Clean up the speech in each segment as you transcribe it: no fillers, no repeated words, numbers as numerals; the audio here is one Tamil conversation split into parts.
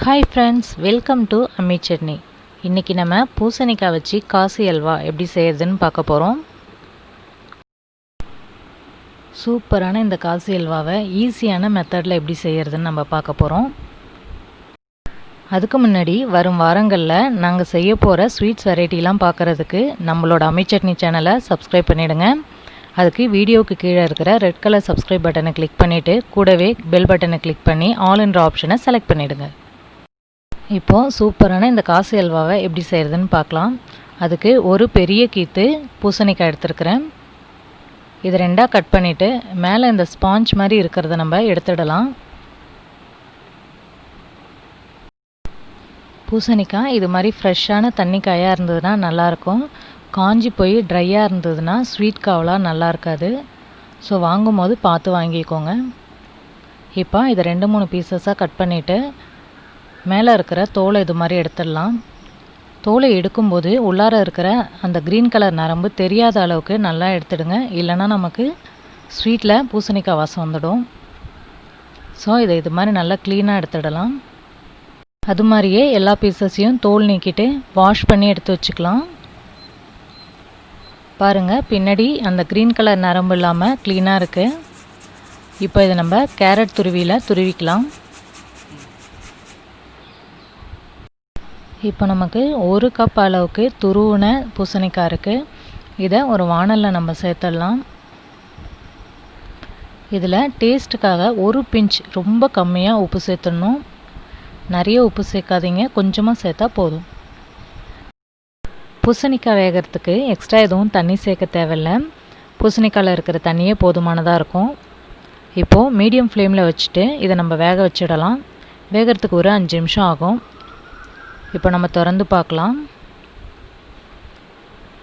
ஹாய் ஃப்ரெண்ட்ஸ், வெல்கம் டு அம்மி சட்னி. இன்றைக்கி நம்ம பூசணிக்காய் வச்சு காசி அல்வா எப்படி செய்கிறதுன்னு பார்க்க போகிறோம். சூப்பரான இந்த காசி அல்வாவை ஈஸியான மெத்தடில் எப்படி செய்கிறதுன்னு நம்ம பார்க்க போகிறோம். அதுக்கு முன்னாடி வரும் வாரங்களில் நாங்கள் செய்ய போகிற ஸ்வீட்ஸ் வெரைட்டிலாம் பார்க்குறதுக்கு நம்மளோட அம்மி சட்னி சேனலை சப்ஸ்கிரைப் பண்ணிவிடுங்க. அதுக்கு வீடியோவுக்கு கீழே இருக்கிற ரெட் கலர் சப்ஸ்கிரைப் பட்டனை கிளிக் பண்ணிவிட்டு கூடவே பெல் பட்டனை கிளிக் பண்ணி ஆல் என்ற ஆப்ஷனை செலக்ட் பண்ணிவிடுங்க. இப்போது சூப்பரான இந்த காசி அல்வாவை எப்படி செய்கிறதுன்னு பார்க்கலாம். அதுக்கு ஒரு பெரிய கீத்து பூசணிக்காய் எடுத்துருக்கிறேன். இது ரெண்டாக கட் பண்ணிவிட்டு மேலே இந்த ஸ்பாஞ்ச் மாதிரி இருக்கிறத நம்ம எடுத்துடலாம். பூசணிக்காய் இது மாதிரி ஃப்ரெஷ்ஷான தண்ணிக்காயாக இருந்ததுன்னா நல்லாயிருக்கும். காஞ்சி போய் ட்ரையாக இருந்ததுன்னா ஸ்வீட் காவெலாம் நல்லா இருக்காது. ஸோ வாங்கும் போது பார்த்து வாங்கிக்கோங்க. இப்போ இதை 2-3 பீசஸாக கட் பண்ணிவிட்டு மேலே இருக்கிற தோலை இது மாதிரி எடுத்துடலாம். தோலை எடுக்கும்போது உள்ளார இருக்கிற அந்த க்ரீன் கலர் நரம்பு தெரியாத அளவுக்கு நல்லா எடுத்துடுங்க. இல்லைன்னா நமக்கு ஸ்வீட்டில் பூசணிக்காய் வாசம் வந்துடும். ஸோ இதை இது மாதிரி நல்லா க்ளீனாக எடுத்துடலாம். அது மாதிரியே எல்லா பீசஸையும் தோல் நீக்கிட்டு வாஷ் பண்ணி எடுத்து வச்சுக்கலாம். பாருங்கள், பின்னாடி அந்த க்ரீன் கலர் நரம்பு இல்லாமல் க்ளீனாக இருக்குது. இப்போ இதை நம்ம கேரட் துருவியில் துருவிக்கலாம். இப்போ நமக்கு 1 கப் அளவுக்கு துருவின பூசணிக்காய் இருக்குது. இதை ஒரு வாணலில் நம்ம சேர்த்துடலாம். இதில் டேஸ்ட்டுக்காக ஒரு பிஞ்ச் ரொம்ப கம்மியாக உப்பு சேர்த்துடணும். நிறைய உப்பு சேர்க்காதீங்க, கொஞ்சமாக சேர்த்தா போதும். பூசணிக்காய் வேகிறதுக்கு எக்ஸ்ட்ரா எதுவும் தண்ணி சேர்க்க தேவையில்லை. பூசணிக்காயில் இருக்கிற தண்ணியே போதுமானதாக இருக்கும். இப்போது மீடியம் ஃப்ளேமில் வச்சுட்டு இதை நம்ம வேக வச்சிடலாம். வேகிறதுக்கு ஒரு 5 நிமிஷம் ஆகும். இப்போ நம்ம திறந்து பார்க்கலாம்.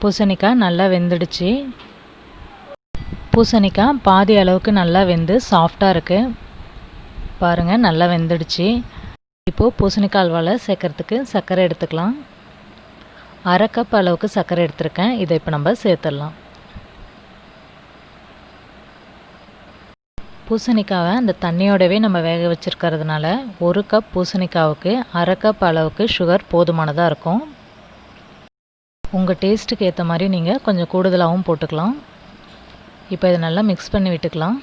பூசணிக்காய் நல்லா வெந்துடுச்சு. பூசணிக்காய் பாதி அளவுக்கு நல்லா வெந்து சாஃப்டாக இருக்குது. பாருங்கள், நல்லா வெந்துடுச்சு. இப்போது பூசணிக்காய் அல்வாவில் சேர்க்குறதுக்கு சர்க்கரை எடுத்துக்கலாம். 1/2 கப் அளவுக்கு சர்க்கரை எடுத்துருக்கேன். இதை இப்போ நம்ம சேர்த்துடலாம். பூசணிக்காவை அந்த தண்ணியோடவே நம்ம வேக வச்சுருக்கிறதுனால 1 கப் பூசணிக்காவுக்கு 1/2 கப் அளவுக்கு சுகர் போதுமானதாக இருக்கும். உங்கள் டேஸ்ட்டுக்கு ஏற்ற மாதிரி நீங்கள் கொஞ்சம் கூடுதலாகவும் போட்டுக்கலாம். இப்போ இதை நல்லா மிக்ஸ் பண்ணி விட்டுக்கலாம்.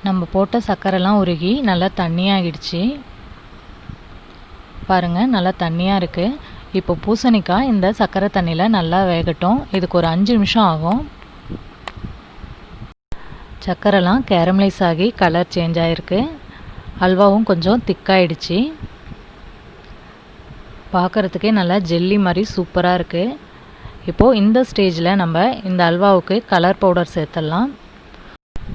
நம்ம போட்ட சர்க்கரைலாம் உருகி நல்லா தண்ணியாகிடுச்சு. பாருங்கள், நல்லா தண்ணியாக இருக்குது. இப்போ பூசணிக்காய் இந்த சர்க்கரை தண்ணியில் நல்லா வேகட்டும். இதுக்கு ஒரு 5 நிமிஷம் ஆகும். சர்க்கரைலாம் கேரமலைஸ் ஆகி கலர் சேஞ்ச் ஆகிருக்கு. அல்வாவும் கொஞ்சம் திக்காயிடுச்சு. பார்க்குறதுக்கே நல்லா ஜெல்லி மாதிரி சூப்பராக இருக்குது. இப்போது இந்த ஸ்டேஜில் நம்ம இந்த அல்வாவுக்கு கலர் பவுடர் சேர்த்துடலாம்.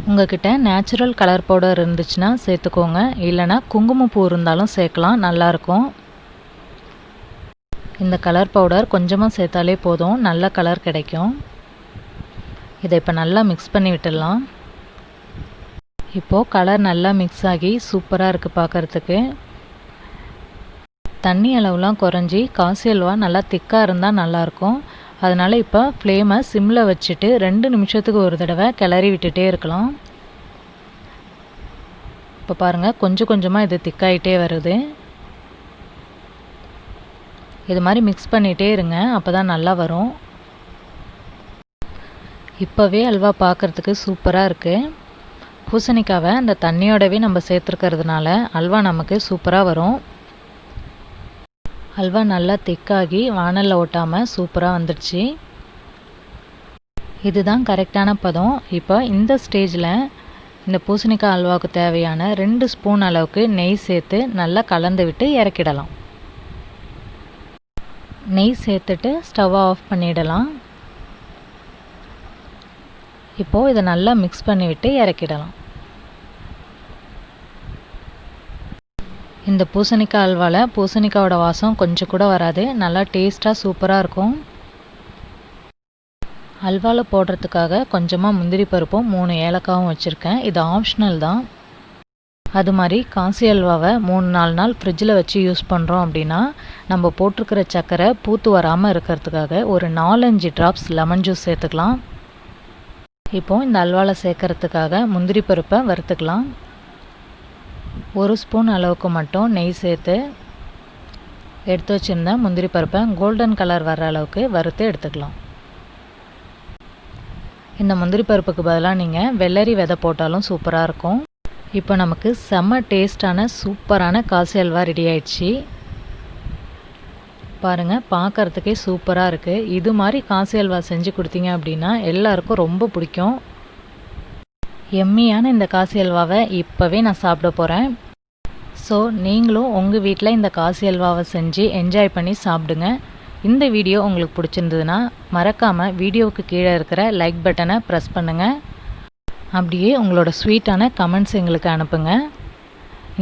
உங்கள்கிட்ட நேச்சுரல் கலர் பவுடர் இருந்துச்சுன்னா சேர்த்துக்கோங்க. இல்லைனா குங்குமப்பூ இருந்தாலும் சேர்க்கலாம், நல்லாயிருக்கும். இந்த கலர் பவுடர் கொஞ்சமாக சேர்த்தாலே போதும், நல்ல கலர் கிடைக்கும். இதை இப்போ நல்லா மிக்ஸ் பண்ணி விட்டுடலாம். இப்போது கலர் நல்லா மிக்ஸ் ஆகி சூப்பராக இருக்குது பார்க்குறதுக்கு. தண்ணி அளவுலாம் குறைஞ்சி காசி அல்வா நல்லா திக்காக இருந்தால் நல்லாயிருக்கும். அதனால் இப்போ ஃப்ளேமை சிம்மில் வச்சுட்டு 2 நிமிஷத்துக்கு ஒரு தடவை கிளறி விட்டுட்டே இருக்கலாம். இப்போ பாருங்கள், கொஞ்சம் கொஞ்சமாக இது திக்காயிட்டே வருது. இது மாதிரி மிக்ஸ் பண்ணிகிட்டே இருங்க, அப்போ தான் நல்லா வரும். இப்போவே அல்வா பார்க்குறதுக்கு சூப்பராக இருக்குது. பூசணிக்காவை அந்த தண்ணியோடவே நம்ம சேர்த்துருக்கிறதுனால அல்வா நமக்கு சூப்பராக வரும். அல்வா நல்லா திக்காகி வானலில் ஒட்டாமல் சூப்பராக வந்துடுச்சு. இதுதான் கரெக்டான பதம். இப்போ இந்த ஸ்டேஜில் இந்த பூசணிக்காய் அல்வாவுக்கு தேவையான 2 ஸ்பூன் அளவுக்கு நெய் சேர்த்து நல்லா கலந்து விட்டு இறக்கிடலாம். நெய் சேர்த்துட்டு ஸ்டவ்வை ஆஃப் பண்ணிடலாம். இப்போது இதை நல்லா மிக்ஸ் பண்ணிவிட்டு இறக்கிடலாம். இந்த பூசணிக்காய் அல்வாவில் பூசணிக்காயோட வாசம் கொஞ்சம் கூட வராது. நல்லா டேஸ்ட்டாக சூப்பராக இருக்கும். அல்வாவில் போடுறதுக்காக கொஞ்சமாக முந்திரி பருப்பும் 3 ஏலக்காவும் வச்சுருக்கேன். இது ஆப்ஷனல் தான். அது மாதிரி காசி அல்வாவை 3-4 நாள் ஃப்ரிட்ஜில் வச்சு யூஸ் பண்ணுறோம் அப்படின்னா நம்ம போட்டிருக்கிற சர்க்கரை பூத்து வராமல் இருக்கிறதுக்காக ஒரு 4-5 ட்ராப்ஸ் லெமன் ஜூஸ் சேர்த்துக்கலாம். இப்போது இந்த அல்வாவில் சேர்க்கறதுக்காக முந்திரி பருப்பை வறுத்துக்கலாம். 1 ஸ்பூன் அளவுக்கு மட்டும் நெய் சேர்த்து எடுத்து வச்சுருந்த முந்திரி பருப்பை கோல்டன் கலர் வர்ற அளவுக்கு வறுத்து எடுத்துக்கலாம். இந்த முந்திரி பருப்புக்கு பதிலாக நீங்கள் வெள்ளரி விதை போட்டாலும் சூப்பராக இருக்கும். இப்போ நமக்கு செம்ம டேஸ்டான சூப்பரான காசி அல்வா ரெடி ஆயிடுச்சு. பாருங்கள், பார்க்குறதுக்கே சூப்பராக இருக்குது. இது மாதிரி காசி அல்வா செஞ்சு கொடுத்தீங்க அப்படின்னா எல்லாருக்கும் ரொம்ப பிடிக்கும். எம்மியான இந்த காசி அல்வாவை இப்போவே நான் சாப்பிட போகிறேன். ஸோ நீங்களும் உங்கள் வீட்டில் இந்த காசி அல்வாவை செஞ்சு என்ஜாய் பண்ணி சாப்பிடுங்க. இந்த வீடியோ உங்களுக்கு பிடிச்சிருந்ததுன்னா மறக்காமல் வீடியோவுக்கு கீழே இருக்கிற லைக் பட்டனை ப்ரெஸ் பண்ணுங்கள். அப்படியே உங்களோட ஸ்வீட்டான கமெண்ட்ஸ் எங்களுக்கு அனுப்புங்க.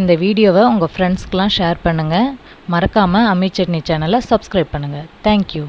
இந்த வீடியோவை உங்கள் ஃப்ரெண்ட்ஸ்க்கெலாம் ஷேர் பண்ணுங்கள். மறக்காமல் அம்மி சட்னி சேனலை சப்ஸ்கிரைப் பண்ணுங்கள். தேங்க்யூ.